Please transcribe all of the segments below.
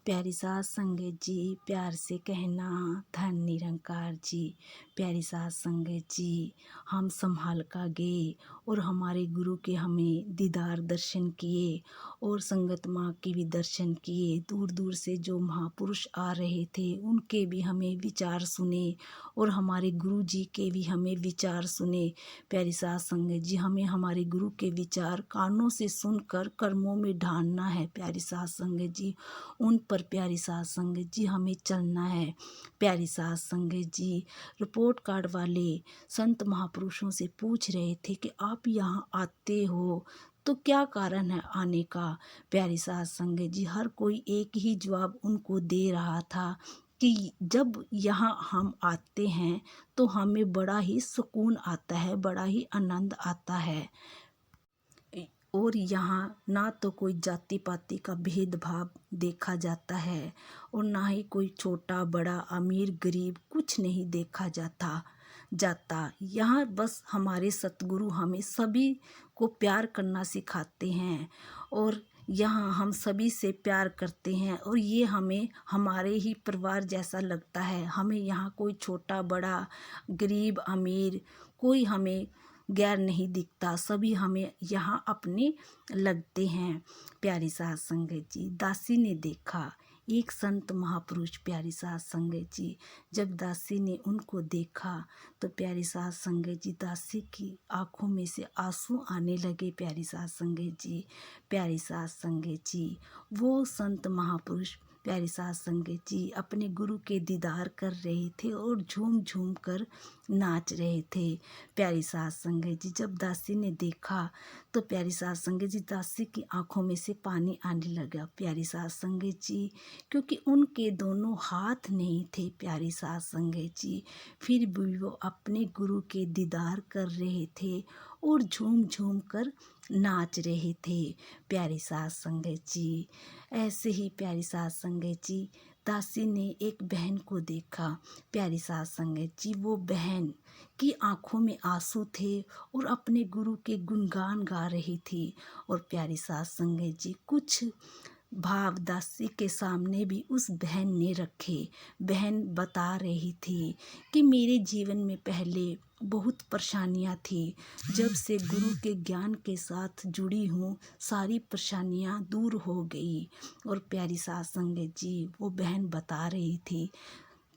प्यारी सास संगत जी, प्यार से कहना धन निरंकार जी। प्यारी सास संगत जी, हम संभाल का गए और हमारे गुरु के हमें दीदार दर्शन किए और संगत माँ के भी दर्शन किए। दूर दूर से जो महापुरुष आ रहे थे उनके भी हमें विचार सुने और हमारे गुरु जी के भी हमें विचार सुने। प्यारी सास संगत जी, हमें हमारे गुरु के विचार कानों से सुनकर कर्मों में ढालना है। प्यारी सास संगत जी, उन पर प्यारी सास संगत जी हमें चलना है। प्यारी सास संगत जी, रिपोर्ट कार्ड वाले संत महापुरुषों से पूछ रहे थे कि आप यहाँ आते हो तो क्या कारण है आने का। प्यारी सास संगत जी, हर कोई एक ही जवाब उनको दे रहा था कि जब यहाँ हम आते हैं तो हमें बड़ा ही सुकून आता है, बड़ा ही आनंद आता है और यहाँ ना तो कोई जाति पाति का भेदभाव देखा जाता है और ना ही कोई छोटा बड़ा अमीर गरीब कुछ नहीं देखा जाता। यहाँ बस हमारे सतगुरु हमें सभी को प्यार करना सिखाते हैं और यहाँ हम सभी से प्यार करते हैं और ये हमें हमारे ही परिवार जैसा लगता है। हमें यहाँ कोई छोटा बड़ा गरीब अमीर कोई हमें गैर नहीं दिखता, सभी हमें यहाँ अपने लगते हैं। प्यारी सास संगत जी, दासी ने देखा एक संत महापुरुष। प्यारी सास संगत जी, जब दासी ने उनको देखा तो प्यारी सास संगत जी, दासी की आंखों में से आंसू आने लगे। प्यारी सास संगत जी, प्यारी सास संगत जी, वो संत महापुरुष प्यारी सास संगत जी अपने गुरु के दीदार कर रहे थे और झूम झूम कर नाच रहे थे। प्यारी सास संगत जी, जब दासी ने देखा तो प्यारी सास संगत जी, दासी की आंखों में से पानी आने लगा। प्यारी सास संगत जी, क्योंकि उनके दोनों हाथ नहीं थे प्यारी सास संगत जी, फिर भी वो अपने गुरु के दीदार कर रहे थे और झूम झूम कर नाच रहे थे। प्यारी सास संगत जी, ऐसे ही प्यारी सास संगत जी, दासी ने एक बहन को देखा। प्यारी सास संगत जी, वो बहन की आंखों में आंसू थे और अपने गुरु के गुणगान गा रही थी और प्यारी सास संगत जी कुछ भाव दासी के सामने भी उस बहन ने रखे। बहन बता रही थी कि मेरे जीवन में पहले बहुत परेशानियां थी, जब से गुरु के ज्ञान के साथ जुड़ी हूँ सारी परेशानियां दूर हो गई। और प्यारी सास संगत जी, वो बहन बता रही थी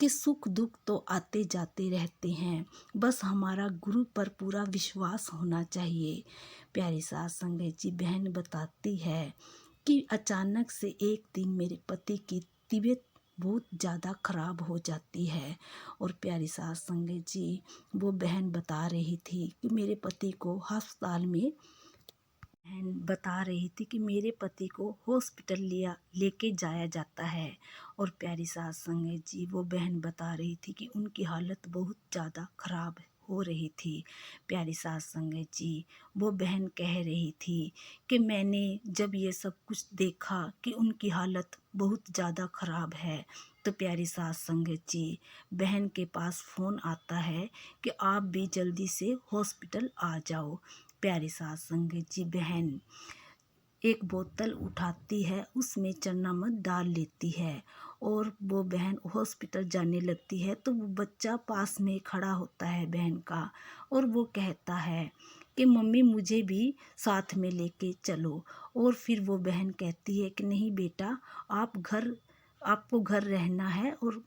कि सुख दुख तो आते जाते रहते हैं, बस हमारा गुरु पर पूरा विश्वास होना चाहिए। प्यारी सास संगत जी, बहन बताती है कि अचानक से एक दिन मेरे पति की तबीयत बहुत ज़्यादा ख़राब हो जाती है और प्यारी सास संगत जी, वो बहन बता रही थी कि मेरे पति को अस्पताल में बहन बता रही थी कि मेरे पति को हॉस्पिटल लेके जाया जाता है। और प्यारी सास संगत जी, वो बहन बता रही थी कि उनकी हालत बहुत ज़्यादा ख़राब हो रही थी। प्यारी सास संगत जी, वो बहन कह रही थी कि मैंने जब ये सब कुछ देखा कि उनकी हालत बहुत ज़्यादा ख़राब है तो प्यारी सास संगत जी, बहन के पास फ़ोन आता है कि आप भी जल्दी से हॉस्पिटल आ जाओ। प्यारी सास संगत जी, बहन एक बोतल उठाती है, उसमें चरनामत डाल लेती है और वो बहन हॉस्पिटल जाने लगती है तो वो बच्चा पास में खड़ा होता है बहन का और वो कहता है कि मम्मी मुझे भी साथ में लेके चलो। और फिर वो बहन कहती है कि नहीं बेटा, आपको घर रहना है और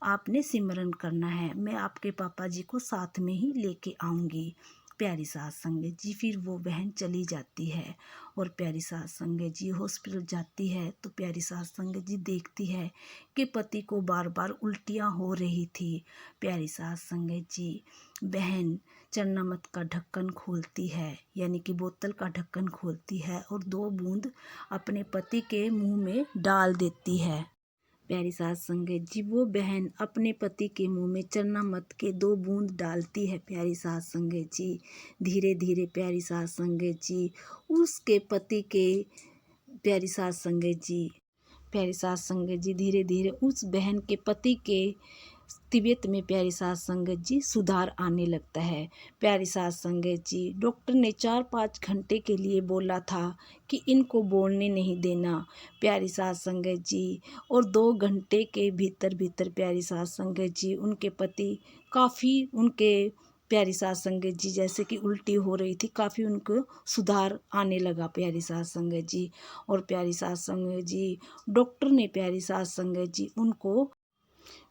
आपने सिमरन करना है, मैं आपके पापा जी को साथ में ही लेके आऊँगी। प्यारी सास संगत जी, फिर वो बहन चली जाती है और प्यारी सास संगत जी हॉस्पिटल जाती है तो प्यारी सास संगत जी देखती है कि पति को बार बार उल्टियाँ हो रही थी। प्यारी सास संगत जी, बहन चरनामत का ढक्कन खोलती है, यानी कि बोतल का ढक्कन खोलती है और 2 बूंद अपने पति के मुंह में डाल देती है। प्यारी सास संगत जी, वो बहन अपने पति के मुंह में चरनामत के 2 बूंद डालती है। प्यारी सास संगत जी, धीरे धीरे प्यारी सास संगत जी उसके पति के प्यारी सास संगत जी, प्यारी सास संगत जी धीरे धीरे उस बहन के पति के तबीयत में प्यारी साध संगत जी सुधार आने लगता है। प्यारी साध संगत जी, डॉक्टर ने 4-5 घंटे के लिए बोला था कि इनको बोलने नहीं देना प्यारी साध संगत जी, और 2 घंटे के भीतर भीतर प्यारी साध संगत जी, उनके पति काफ़ी उनके प्यारी साध संगत जी जैसे कि उल्टी हो रही थी, काफ़ी उनको सुधार आने लगा प्यारी साध संगत जी। और प्यारी साध संगत जी, डॉक्टर ने प्यारी साध संगत जी उनको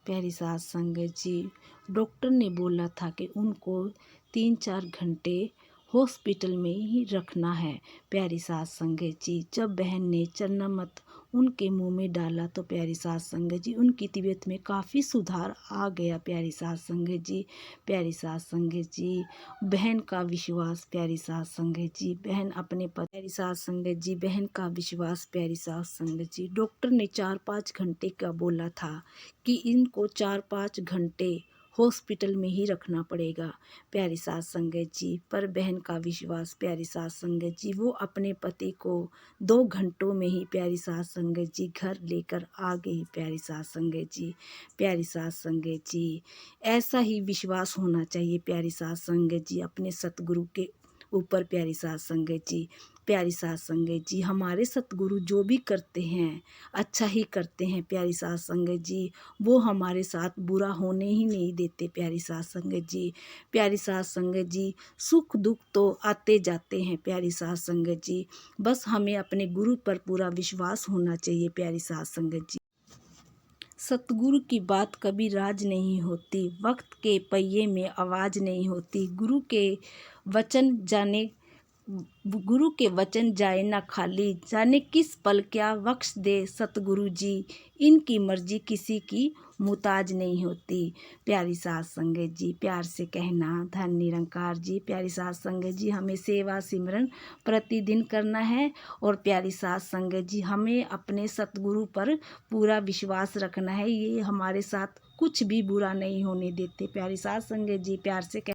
प्यारी साध संगत जी, डॉक्टर ने बोला था कि उनको 3-4 घंटे हॉस्पिटल में ही रखना है प्यारी साध संगत जी। जब बहन ने चरनामृत उनके मुंह में डाला तो प्यारी साध संगत जी, उनकी तबीयत में काफ़ी सुधार आ गया प्यारी साध संगत जी। प्यारी साध संगत जी, बहन का विश्वास प्यारी साध संगत जी, बहन अपने पति प्यारी साध संगत जी, बहन का विश्वास प्यारी साध संगत जी। डॉक्टर ने 4-5 घंटे का बोला था कि इनको 4-5 घंटे हॉस्पिटल में ही रखना पड़ेगा प्यारी साध संगत जी। पर बहन का विश्वास प्यारी साध संगत जी, वो अपने पति को 2 घंटों में ही प्यारी साध संगत जी घर लेकर आ गई प्यारी साध संगत जी। प्यारी साध संगत जी, ऐसा ही विश्वास होना चाहिए प्यारी साध संगत जी अपने सतगुरु के ऊपर प्यारी साध संगत जी। प्यारी साध संगत जी, हमारे सतगुरु जो भी करते हैं अच्छा ही करते हैं प्यारी साध संगत जी, वो हमारे साथ बुरा होने ही नहीं देते प्यारी साध संगत जी। प्यारी साध संगत जी, सुख दुख तो आते जाते हैं प्यारी साध संगत जी, बस हमें अपने गुरु पर पूरा विश्वास होना चाहिए प्यारी साध संगत जी। सतगुरु की बात कभी राज नहीं होती, वक्त के पहिए में आवाज़ नहीं होती। गुरु के वचन जाए ना खाली, जाने किस पल क्या बख्श दे सतगुरु जी, इनकी मर्जी किसी की मुताज नहीं होती। प्यारी साध संगत जी, प्यार से कहना धन निरंकार जी। प्यारी साध संगत जी, हमें सेवा सिमरन प्रतिदिन करना है, और प्यारी साध संगत जी, हमें अपने सतगुरु पर पूरा विश्वास रखना है, ये हमारे साथ कुछ भी बुरा नहीं होने देते प्यारी साध संगत जी। प्यार से